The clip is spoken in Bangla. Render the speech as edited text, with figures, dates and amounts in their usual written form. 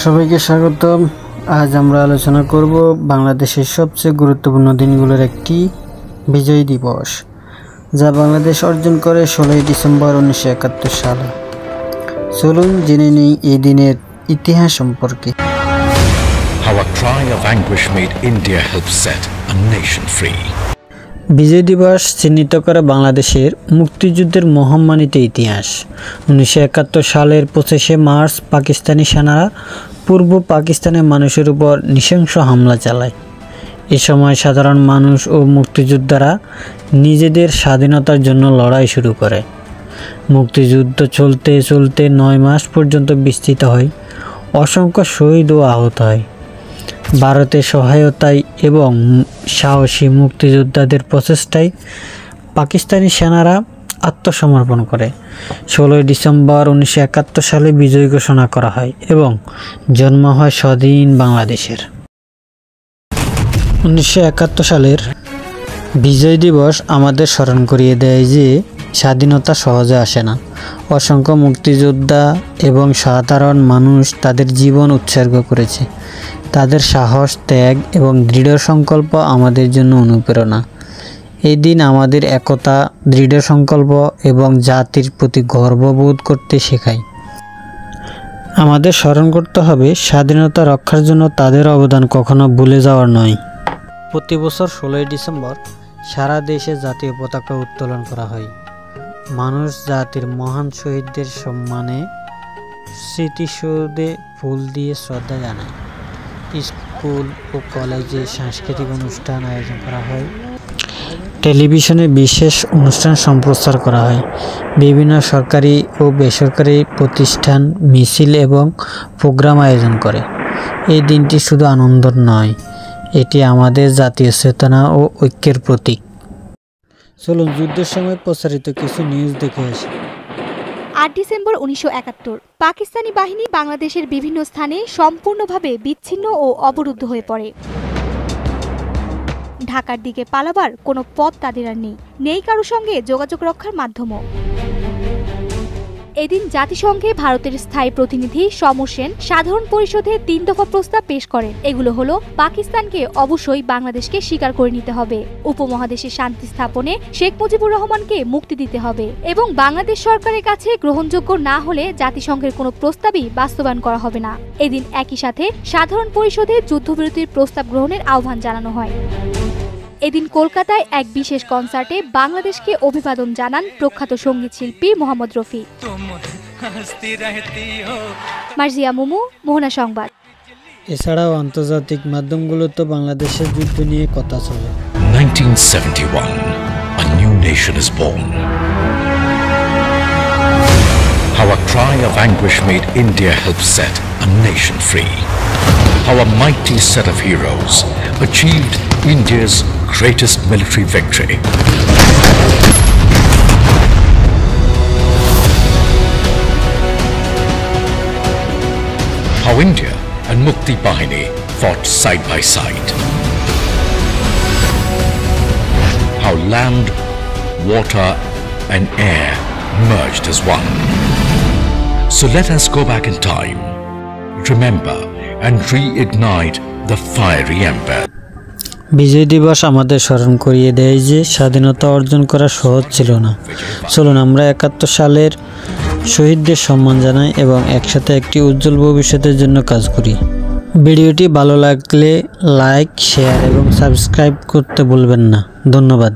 সবাইকে স্বাগতম। আজ আমরা আলোচনা করব বাংলাদেশের সবচেয়ে গুরুত্বপূর্ণ দিনগুলোর একটি বিজয় দিবস, যা বাংলাদেশ অর্জন করে 16 ডিসেম্বর 1971 সালে। চলুন জেনে নিই এই দিনের ইতিহাস সম্পর্কে। How a cry of anguish made India help set a nation free. বিজয় দিবস চিহ্নিত করে বাংলাদেশের মুক্তিযুদ্ধের মহাম্মানিত ইতিহাস। 1971 সালের 25শে মার্চ পাকিস্তানি সেনারা পূর্ব পাকিস্তানের মানুষের উপর নৃশংস হামলা চালায়। এ সময় সাধারণ মানুষ ও মুক্তিযোদ্ধারা নিজেদের স্বাধীনতার জন্য লড়াই শুরু করে। মুক্তিযুদ্ধ চলতে চলতে 9 মাস পর্যন্ত বিস্তৃত হয়। অসংখ্য শহীদ ও আহত হয়। ভারতের সহায়তায় এবং সাহসী মুক্তিযোদ্ধাদের প্রচেষ্টায় পাকিস্তানি সেনারা আত্মসমর্পণ করে। 16 ডিসেম্বর 1971 সালে বিজয় ঘোষণা করা হয় এবং জন্ম হয় স্বাধীন বাংলাদেশের। 1971 সালের বিজয় দিবস আমাদের স্মরণ করিয়ে দেয় যে স্বাধীনতা সহজে আসে না। অসংখ্য মুক্তিযোদ্ধা এবং সাধারণ মানুষ তাদের জীবন উৎসর্গ করেছে। তাদের সাহস, ত্যাগ এবং দৃঢ় সংকল্প আমাদের জন্য অনুপ্রেরণা। এই দিন আমাদের একতা, দৃঢ় সংকল্প এবং জাতির প্রতি গর্ববোধ করতে শেখায়। আমাদের স্মরণ করতে হবে স্বাধীনতা রক্ষার জন্য তাদের অবদান কখনো ভুলে যাওয়ার নয়। প্রতি বছর 16 ডিসেম্বর সারা দেশে জাতীয় পতাকা উত্তোলন করা হয়। মানুষ জাতির মহান শহীদদের সম্মানে স্মৃতিসৌধে ফুল দিয়ে শ্রদ্ধা জানায়। স্কুল ও কলেজে সাংস্কৃতিক অনুষ্ঠান আয়োজন করা হয়। টেলিভিশনে বিশেষ অনুষ্ঠান সম্প্রচার করা হয়। বিভিন্ন সরকারি ও বেসরকারি প্রতিষ্ঠান মিছিল এবং প্রোগ্রাম আয়োজন করে। এই দিনটি শুধু আনন্দের নয়, এটি আমাদের জাতীয় চেতনা ও ঐক্যের প্রতীক। চলুন যুদ্ধের সময় প্রচারিত কিছু নিউজ দেখে আসি। 8 ডিসেম্বর 1971 পাকিস্তানি বাহিনী বাংলাদেশের বিভিন্ন স্থানে সম্পূর্ণভাবে বিচ্ছিন্ন ও অবরুদ্ধ হয়ে পড়ে। ঢাকার দিকে পালাবার কোনো পথ তাদের আর নেই কারো সঙ্গে যোগাযোগ রক্ষার মাধ্যমও। এদিন জাতিসংঘে ভারতের স্থায়ী প্রতিনিধি সমর সেন সাধারণ পরিষদে 3 দফা প্রস্তাব পেশ করেন। এগুলো হলো, পাকিস্তানকে অবশ্যই বাংলাদেশকে স্বীকার করে নিতে হবে, উপমহাদেশে শান্তি স্থাপনে শেখ মুজিবুর রহমানকে মুক্তি দিতে হবে এবং বাংলাদেশ সরকারের কাছে গ্রহণযোগ্য না হলে জাতিসংঘের কোনো প্রস্তাবই বাস্তবায়ন করা হবে না। এদিন একই সাথে সাধারণ পরিষদে যুদ্ধবিরতির প্রস্তাব গ্রহণের আহ্বান জানানো হয়। এদিন কলকাতায় এক বিশেষ কনসার্টে বাংলাদেশকে অভিবাদন জানান প্রখ্যাত সঙ্গীত শিল্পী মোহাম্মদ রফি। মার্জিয়া মুমু, মোহনা সংবাদ। এছাড়াও আন্তর্জাতিক মাধ্যমগুলোতে বাংলাদেশের যুদ্ধ নিয়ে কথা চলে। 1971, a new nation is born. How a cry of anguish made India help set a nation free. How a mighty set of heroes achieved India's greatest military victory. How India and Mukti Bahini fought side by side. How land, water and air merged as one. So let us go back in time, remember and reignite the fiery ember. বিজয় দিবস আমাদের স্মরণ করিয়ে দেয় যে স্বাধীনতা অর্জন করা সহজ ছিল না। চলুন আমরা 71 সালের শহীদদের সম্মান জানাই এবং একসাথে একটি উজ্জ্বল ভবিষ্যতের জন্য কাজ করি। ভিডিওটি ভালো লাগলে লাইক, শেয়ার এবং সাবস্ক্রাইব করতে ভুলবেন না। ধন্যবাদ।